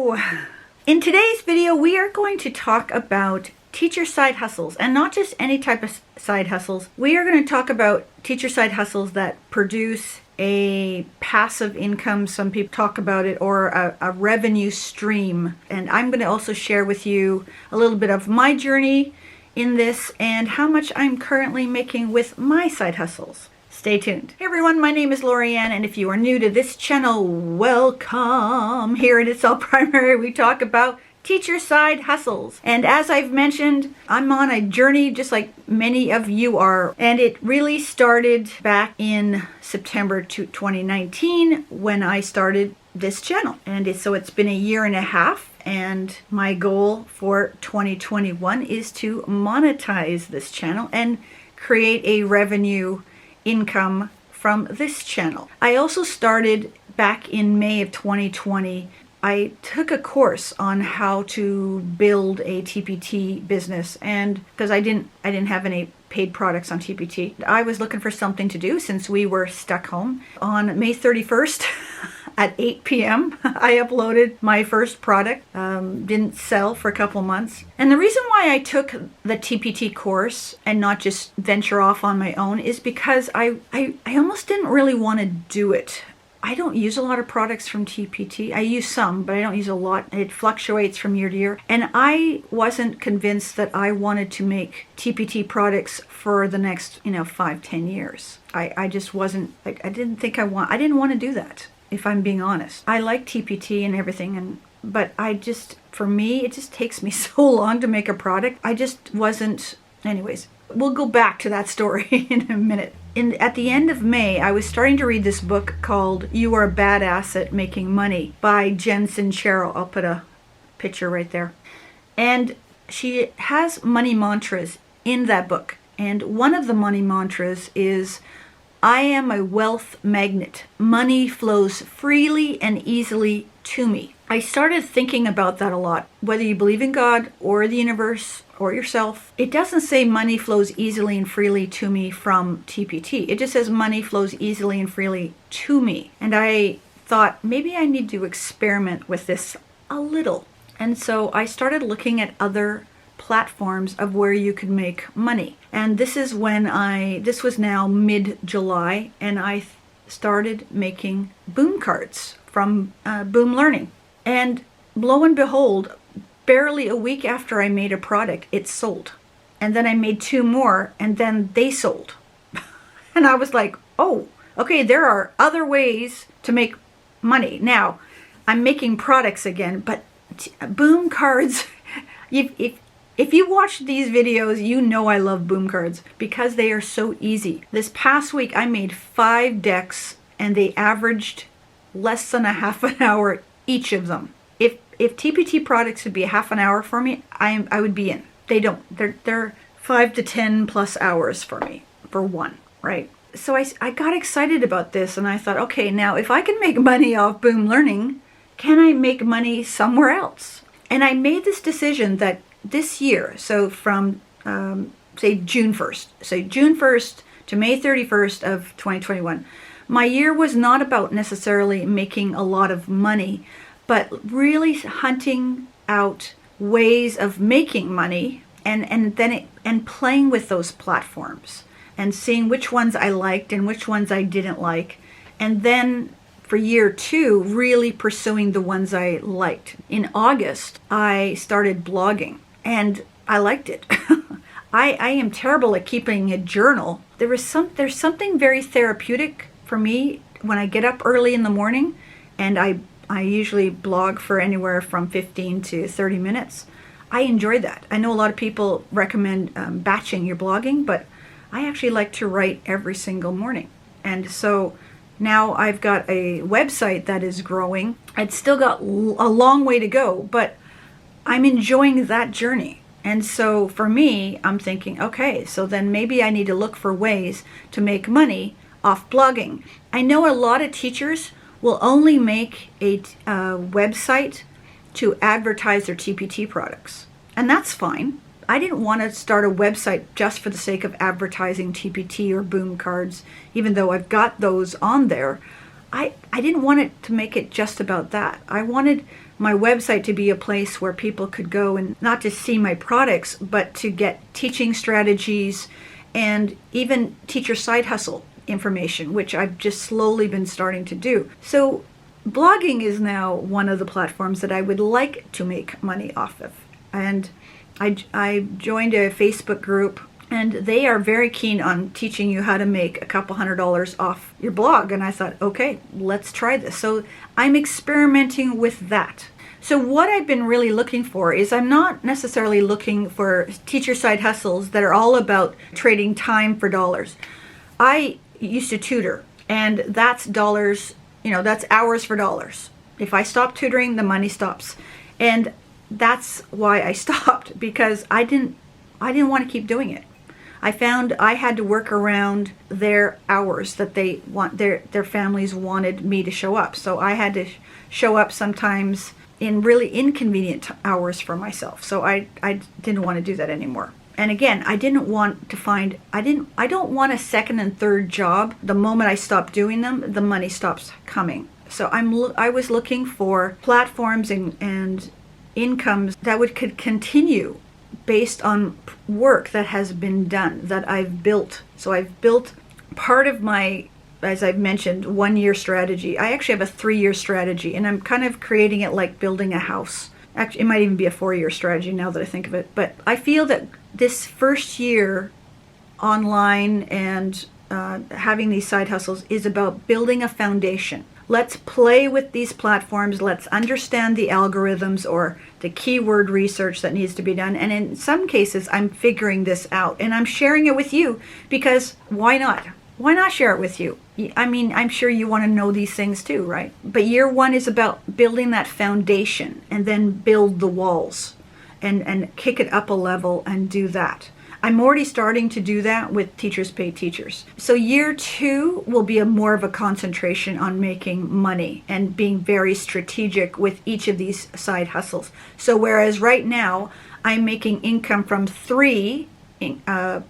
Hello! In today's video, we are going to talk about teacher side hustles, and not just any type of side hustles. We are going to talk about teacher side hustles that produce a passive income, some people talk about it, or a revenue stream. And I'm going to also share with you a little bit of my journey in this and how much I'm currently making with my side hustles. Stay tuned. Hey everyone, my name is Lorianne, and if you are new to this channel, welcome. Here at It's All Primary, we talk about teacher side hustles. And as I've mentioned, I'm on a journey just like many of you are. And it really started back in September 2019 when I started this channel. And so it's been a year and a half. And my goal for 2021 is to monetize this channel and create a revenue income from this channel. I also started back in May of 2020. I took a course on how to build a TPT business, and because I didn't have any paid products on TPT, I was looking for something to do since we were stuck home. On May 31st at 8 p.m. I uploaded my first product. Didn't sell for a couple months. And the reason why I took the TPT course and not just venture off on my own is because I almost didn't really want to do it. I don't use a lot of products from TPT. I use some, but I don't use a lot. It fluctuates from year to year. And I wasn't convinced that I wanted to make TPT products for the next, 5-10 years. I just wasn't, like, I didn't want to do that, if I'm being honest. I like TPT and everything, but for me, it just takes me so long to make a product. I just wasn't, anyways. We'll go back to that story in a minute. At the end of May, I was starting to read this book called You Are a Badass at Making Money by Jen Sincero. I'll put a picture right there. And she has money mantras in that book. And one of the money mantras is, I am a wealth magnet. Money flows freely and easily to me. I started thinking about that a lot. Whether you believe in God or the universe or yourself, it doesn't say money flows easily and freely to me from TPT. It just says money flows easily and freely to me. And I thought maybe I need to experiment with this a little. And so I started looking at other platforms of where you could make money. And this is when this was now mid-July, and I started making boom cards from Boom Learning. And lo and behold, barely a week after I made a product, it sold. And then I made 2 more, and then they sold. And I was like, oh, okay, there are other ways to make money. Now, I'm making products again, but boom cards, if you watch these videos, you know I love boom cards because they are so easy. This past week, I made 5 decks, and they averaged less than a half an hour each of them. If TPT products would be a half an hour for me, I would be in. They don't. They're 5 to 10 plus hours for me for one, right? So I got excited about this, and I thought, okay, now if I can make money off Boom Learning, can I make money somewhere else? And I made this decision that this year, so from say June 1st to May 31st of 2021, my year was not about necessarily making a lot of money, but really hunting out ways of making money and playing with those platforms and seeing which ones I liked and which ones I didn't like. And then for year 2, really pursuing the ones I liked. In August, I started blogging, and I liked it. I am terrible at keeping a journal. There's something very therapeutic for me when I get up early in the morning, and I usually blog for anywhere from 15 to 30 minutes. I enjoy that. I know a lot of people recommend batching your blogging, but I actually like to write every single morning. And so now I've got a website that is growing. It's still got a long way to go, but I'm enjoying that journey. And so for me, I'm thinking, okay, so then maybe I need to look for ways to make money off blogging. I know a lot of teachers will only make a website to advertise their TPT products. And that's fine. I didn't want to start a website just for the sake of advertising TPT or boom cards, even though I've got those on there. I didn't want it to make it just about that. I wanted my website to be a place where people could go and not just see my products, but to get teaching strategies and even teacher side hustle information, which I've just slowly been starting to do. So blogging is now one of the platforms that I would like to make money off of. And I joined a Facebook group, and they are very keen on teaching you how to make a couple $100 off your blog. And I thought, okay, let's try this. So I'm experimenting with that. So what I've been really looking for is, I'm not necessarily looking for teacher side hustles that are all about trading time for dollars. I used to tutor, and that's dollars, that's hours for dollars. If I stop tutoring, the money stops. And that's why I stopped, because I didn't want to keep doing it. I found I had to work around their hours that their families wanted me to show up. So I had to show up sometimes in really inconvenient hours for myself. So I didn't want to do that anymore. And again, I don't want a second and third job. The moment I stop doing them, the money stops coming. So I was looking for platforms and incomes that could continue based on work that has been done, that I've built. So I've built part of my, as I've mentioned, 1-year strategy. I actually have a 3-year strategy, and I'm kind of creating it like building a house. Actually, it might even be a 4-year strategy now that I think of it. But I feel that this first year online and having these side hustles is about building a foundation. Let's play with these platforms. Let's understand the algorithms or the keyword research that needs to be done. And in some cases, I'm figuring this out, and I'm sharing it with you because why not? Why not share it with you? I mean, I'm sure you want to know these things too, right? But year 1 is about building that foundation, and then build the walls and kick it up a level and do that. I'm already starting to do that with Teachers Pay Teachers. So year 2 will be more of a concentration on making money and being very strategic with each of these side hustles. So whereas right now I'm making income from 3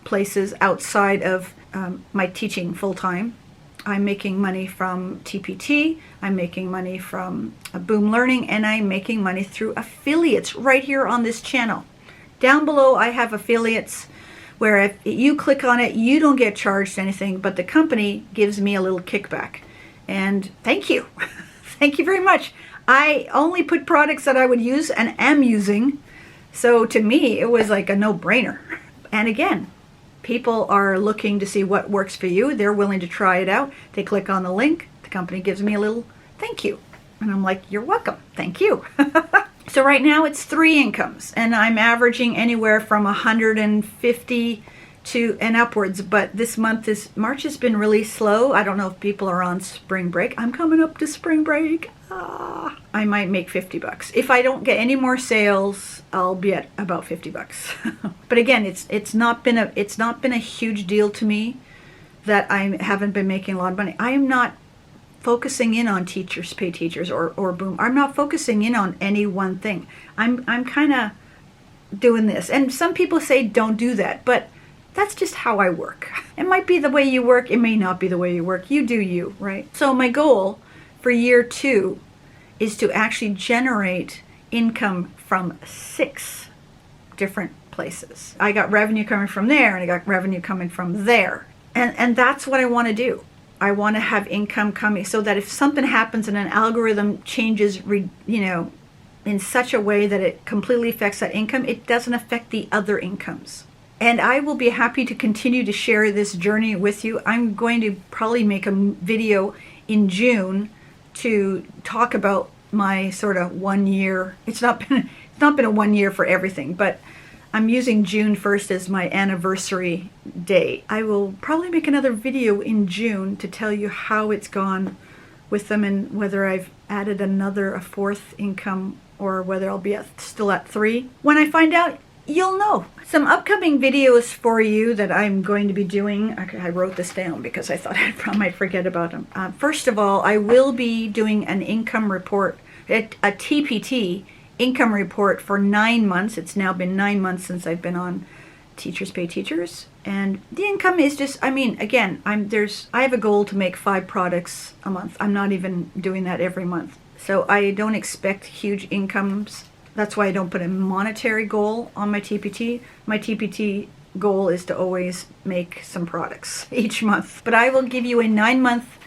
places outside of my teaching full-time. I'm making money from TPT, I'm making money from Boom Learning, and I'm making money through affiliates right here on this channel. Down below I have affiliates where if you click on it, you don't get charged anything, but the company gives me a little kickback. And thank you. Thank you very much. I only put products that I would use and am using. So to me, it was like a no-brainer. And again, people are looking to see what works for you. They're willing to try it out. They click on the link. The company gives me a little thank you. And I'm like, you're welcome. Thank you. So right now it's 3 incomes, and I'm averaging anywhere from 150 to and upwards. But this month March has been really slow. I don't know if people are on spring break. I'm coming up to spring break. I might make $50. If I don't get any more sales, I'll be at about $50. But again, it's not been a huge deal to me that I haven't been making a lot of money. I am not focusing in on Teachers Pay Teachers or Boom. I'm not focusing in on any one thing. I'm kind of doing this. And some people say don't do that, but that's just how I work. It might be the way you work. It may not be the way you work. You do you, right? So my goal for year 2 is to actually generate income from 6 different places. I got revenue coming from there, and I got revenue coming from there. And that's what I want to do. I want to have income coming so that if something happens and an algorithm changes, in such a way that it completely affects that income, it doesn't affect the other incomes. And I will be happy to continue to share this journey with you. I'm going to probably make a video in June to talk about my sort of 1 year. It's not been a 1 year for everything, but I'm using June 1st as my anniversary day. I will probably make another video in June to tell you how it's gone with them and whether I've added a 4th income or whether I'll be still at 3. When I find out, you'll know. Some upcoming videos for you that I'm going to be doing. I wrote this down because I thought I might forget about them. First of all, I will be doing an income report, a TPT income report for 9 months. It's now been 9 months since I've been on teachers pay teachers, and the income is just, I mean, again, I have a goal to make 5 products a month. I'm not even doing that every month. So I don't expect huge incomes. That's why I don't put a monetary goal on my TPT. My TPT goal is to always make some products each month. But I will give you a 9-month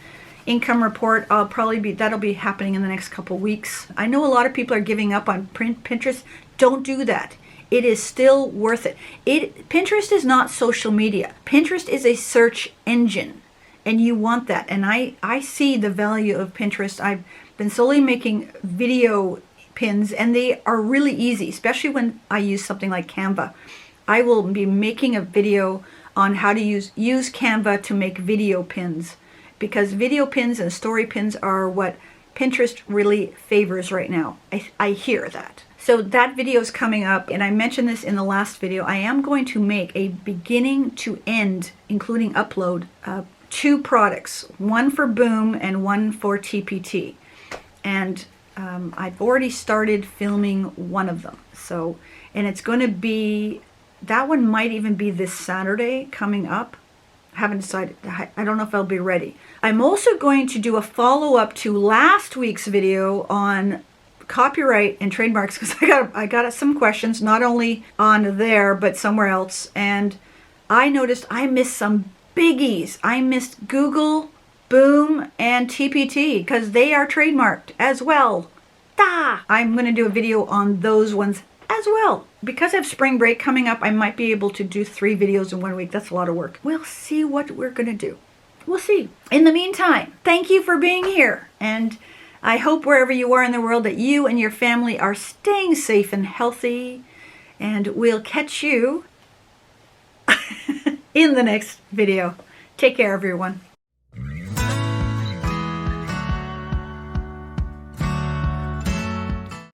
income report. That'll be happening in the next couple weeks. I know a lot of people are giving up on Pinterest. Don't do that. It is still worth it. Pinterest is not social media. Pinterest is a search engine, and you want that. And I see the value of Pinterest. I've been slowly making video pins, and they are really easy, especially when I use something like Canva. I will be making a video on how to use Canva to make video pins, because video pins and story pins are what Pinterest really favors right now. I hear that. So that video is coming up, and I mentioned this in the last video. I am going to make a beginning to end, including upload, 2 products, one for Boom and one for TPT. And I've already started filming one of them. So, and it's going to be, that one might even be this Saturday coming up. I haven't decided. I don't know if I'll be ready. I'm also going to do a follow-up to last week's video on copyright and trademarks, because I got some questions, not only on there but somewhere else, and I noticed I missed some biggies. I missed Google, Boom, and TPT because they are trademarked as well. I'm going to do a video on those ones as well. Because I have spring break coming up, I might be able to do 3 videos in 1 week. That's a lot of work. We'll see what we're going to do. We'll see. In the meantime, thank you for being here, and I hope wherever you are in the world that you and your family are staying safe and healthy, and we'll catch you in the next video. Take care, everyone.